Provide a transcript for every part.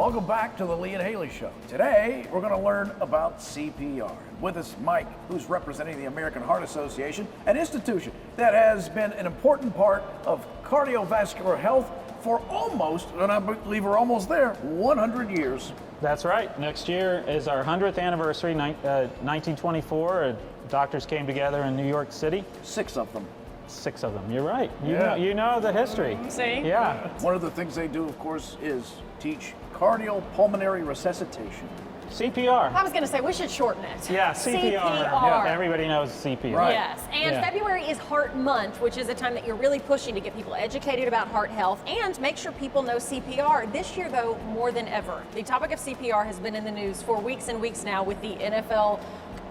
Welcome back to the Lee and Hayley Show. Today, we're going to learn about CPR. With us, Mike, who's representing the American Heart Association, an institution that has been an important part of cardiovascular health for almost, and I believe we're almost there, 100 years. That's right. Next year is our 100th anniversary, 1924. Doctors came together in New York City. 6 of them. 6 of them, you're right. You know the history. See? Yeah. One of the things they do, of course, is teach cardiopulmonary resuscitation. CPR. I was going to say, we should shorten it. Yeah, CPR. Yeah, everybody knows CPR. Right. Yes, and February is Heart Month, which is a time that you're really pushing to get people educated about heart health and make sure people know CPR. This year, though, more than ever, the topic of CPR has been in the news for weeks and weeks now with the NFL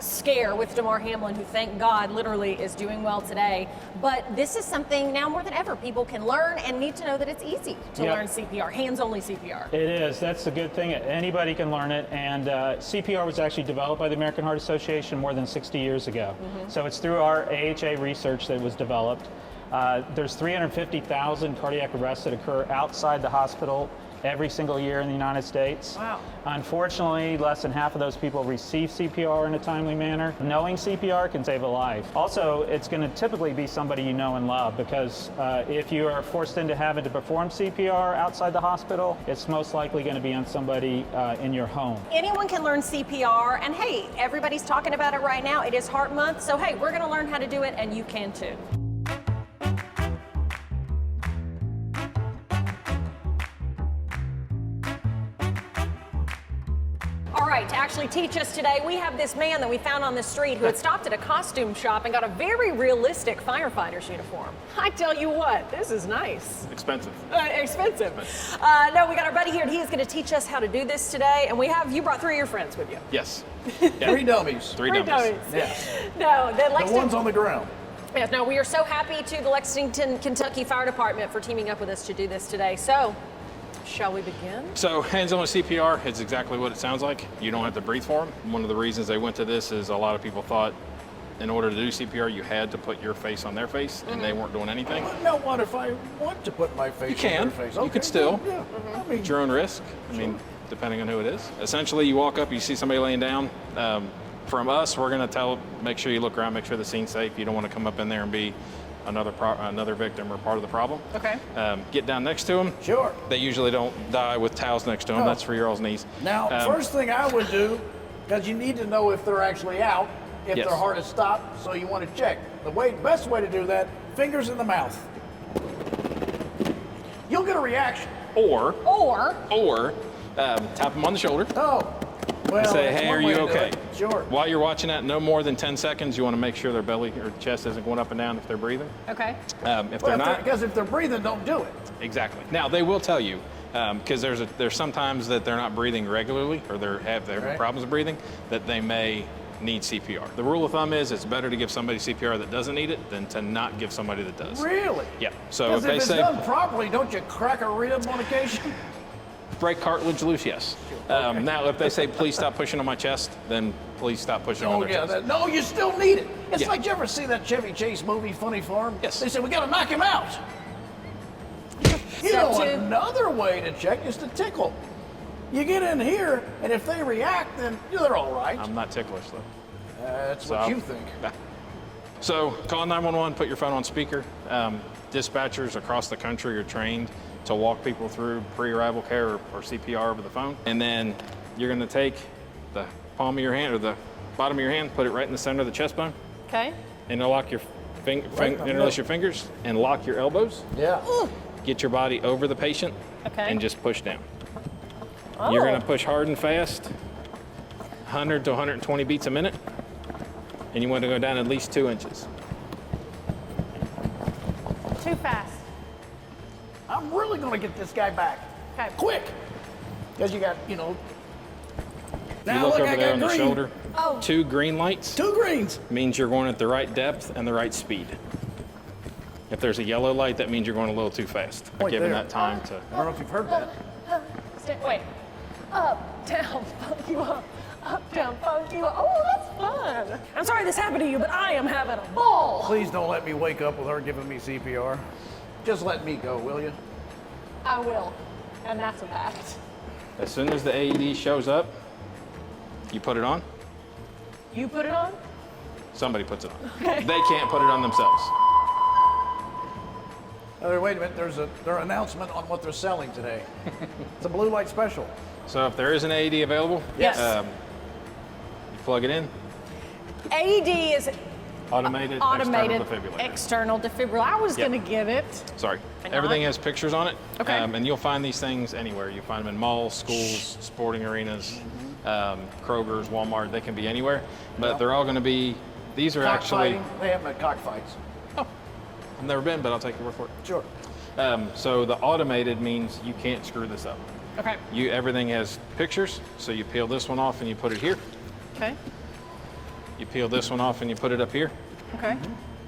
scare with Damar Hamlin, who, thank God, literally is doing well today. But this is something now more than ever people can learn and need to know that it's easy to learn CPR, hands-only CPR. It is. That's the good thing. Anybody can learn it. And CPR was actually developed by the American Heart Association more than 60 years ago. So it's through our AHA research that it was developed. There's 350,000 cardiac arrests that occur outside the hospital every single year in the United States. Wow. Unfortunately, less than half of those people receive CPR in a timely manner. Knowing CPR can save a life. Also, it's going to typically be somebody you know and love, because if you are forced into having to perform CPR outside the hospital, it's most likely going to be on somebody in your home. Anyone can learn CPR, and hey, everybody's talking about it right now. It is Heart Month, so hey, we're going to learn how to do it, and you can too. All right, to actually teach us today, we have this man that we found on the street who had stopped at a costume shop and got a very realistic firefighter's uniform. I tell you what, this is nice. Expensive. Expensive. No, we got our buddy here, and he is going to teach us how to do this today. And you brought 3 of your friends with you. Yes. 3 dummies. 3 dummies. Yes. No, The ones on the ground. Yes, no, we are so happy to the Lexington, Kentucky Fire Department for teaming up with us to do this today. So, shall we begin? So hands-on CPR, it's exactly what it sounds like. You don't have to breathe for them. One of the reasons they went to this is a lot of people thought in order to do CPR, you had to put your face on their face, and they weren't doing anything. Now, what if I want to put my face on their face? You could still. Yeah. I mean, At your own risk. I mean, depending on who it is. Essentially, you walk up, you see somebody laying down. From us, we're going to make sure you look around, make sure the scene's safe. You don't want to come up in there and be another victim or part of the problem. Okay. Get down next to them. Sure. They usually don't die with towels next to them. That's for your all's knees. Now, first thing I would do, because you need to know if they're actually out, if their heart has stopped, so you want to check. The best way to do that, fingers in the mouth. You'll get a reaction. Or tap them on the shoulder. Oh. Well, And say, that's hey, one are way you to do okay? it. Sure. While you're watching that, no more than 10 seconds, you want to make sure their belly or chest isn't going up and down if they're breathing. Okay. If they're not, Because if they're breathing, don't do it. exactly. Now, they will tell you, because there's sometimes that they're not breathing regularly or they're having problems with breathing, that they may need CPR. The rule of thumb is it's better to give somebody CPR that doesn't need it than to not give somebody that does. Really? Yeah. So Because if they if it's say done properly, don't you crack a rib on occasion? break cartilage loose, yes. Now, if they say please stop pushing on my chest, then please stop pushing on their chest. No, you still need it. It's Yeah. like, you ever see that Chevy Chase movie, Funny Farm? Yes. They said, we got to knock him out. You know, another way to check is to tickle. You get in here, and if they react, then they're all right. I'm not ticklish, though. That's what you think. So call 911, put your phone on speaker. Dispatchers across the country are trained to walk people through pre-arrival care or CPR over the phone. And then you're going to take the palm of your hand or the bottom of your hand, put it right in the center of the chest bone. Okay. Interlock your interlace your fingers and lock your elbows. Yeah. Get your body over the patient and just push down. Oh. You're going to push hard and fast, 100 to 120 beats a minute. And you want to go down at least 2 inches. Too fast. I'm really going to get this guy back. Okay. Quick. Because you got, You now look look, over I there got on the green. shoulder. Oh. 2 green lights 2 greens. means you're going at the right depth and the right speed. If there's a yellow light, that means you're going a little too fast. Point Given there. that time to. I don't know if you've heard that. Wait. Up, down, funk you up. Up, down, funk you up. Oh, that's fun. I'm sorry this happened to you, but I am having a ball. Please don't let me wake up with her giving me CPR. Just let me go, will you? I will. And that's a fact. As soon as the AED shows up, you put it on. You put it on? Somebody puts it on. Okay. They can't put it on themselves. Wait a minute, there's an announcement on what they're selling today. It's a blue light special. So if there is an AED available, Yes. You plug it in. AED is Automated automated external defibrillator. external defibrillator. I was Yep. going to get it. Sorry. Hang Everything on. has pictures on it. Okay. And you'll find these things anywhere. You find them in malls, schools, sporting arenas, Kroger's, Walmart. They can be anywhere. But Yeah. they're all going to be, these are actually, Cockfighting. They have them at cockfights. I've never been, but I'll take your word for it. Sure. So the automated means you can't screw this up. Okay. Everything has pictures, so you peel this one off and you put it here. Okay. You peel this one off and you put it up here. Okay.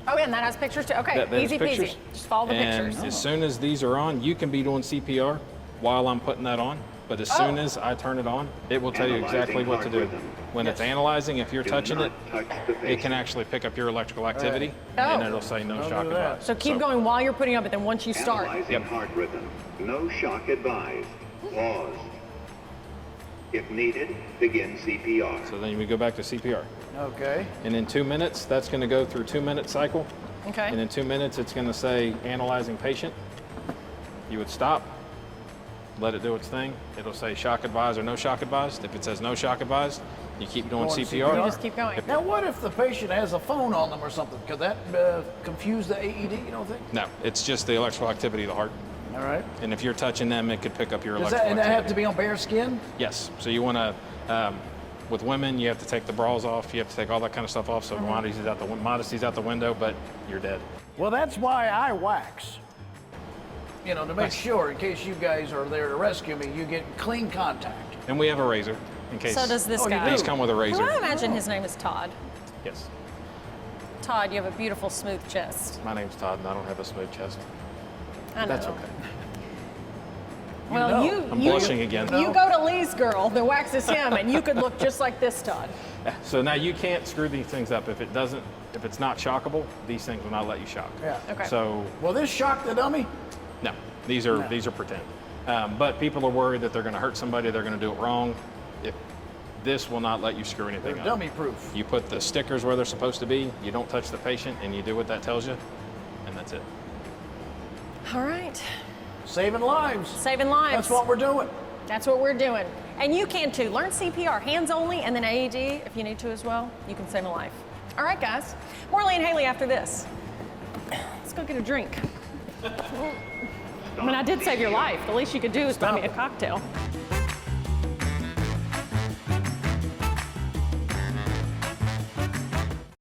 Oh, yeah, and that has pictures too. Okay, That has easy pictures. peasy. Just follow the And pictures. as soon as these are on, you can be doing CPR while I'm putting that on. But as soon as I turn it on, it will tell you exactly what to do. When it's analyzing, if you're touching it, it can actually pick up your electrical activity, and Oh. it'll say no Don't shock do that. advised. So keep going while you're putting up, but then once you start. Analyzing heart rhythm. No shock advised. Pause. If needed, begin CPR. So then we go back to CPR. Okay. And in 2 minutes, that's going to go through 2-minute cycle. And Okay. in 2 minutes, it's going to say analyzing patient. You would stop, let it do its thing. It'll say shock advised or no shock advised. If it says no shock advised, you keep doing Going CPR. You just keep going. Now, what if the patient has a phone on them or something? Could that confuse the AED, you don't think? No, it's just the electrical activity of the heart. All right. And if you're touching them, it could pick up your Does electrical that, and that have to activity. be on bare skin? Yes. So you want to, with women, you have to take the bras off. You have to take all that kind of stuff off. So modesty's out the window, but you're dead. Well, that's why I wax. You know, to make sure, in case you guys are there to rescue me, you get clean contact. And we have a razor in case. So does this Oh, you guy. do? These come with a Well, razor. I imagine his name is Todd. Yes. Todd, you have a beautiful, smooth chest. My name's Todd, and I don't have a smooth chest. I know. That's okay. Well, know. you I'm you, blushing again. You go to Lee's girl that waxes him, and you could look just like this, Todd. So now you can't screw these things up. If it's not shockable, these things will not let you shock. Yeah. Okay. So Will this shock the dummy? no, these are pretend. But people are worried that they're going to hurt somebody. They're going to do it wrong. This will not let you screw anything They're up. dummy proof. You put the stickers where they're supposed to be. You don't touch the patient, and you do what that tells you, and that's it. All right. Saving lives. Saving lives. That's what we're doing. That's what we're doing. And you can too. Learn CPR, hands only, and then AED if you need to as well. You can save a life. All right, guys. Morley and Hayley after this. Let's go get a drink. I mean, I did save your life. The least you could do is buy me a cocktail.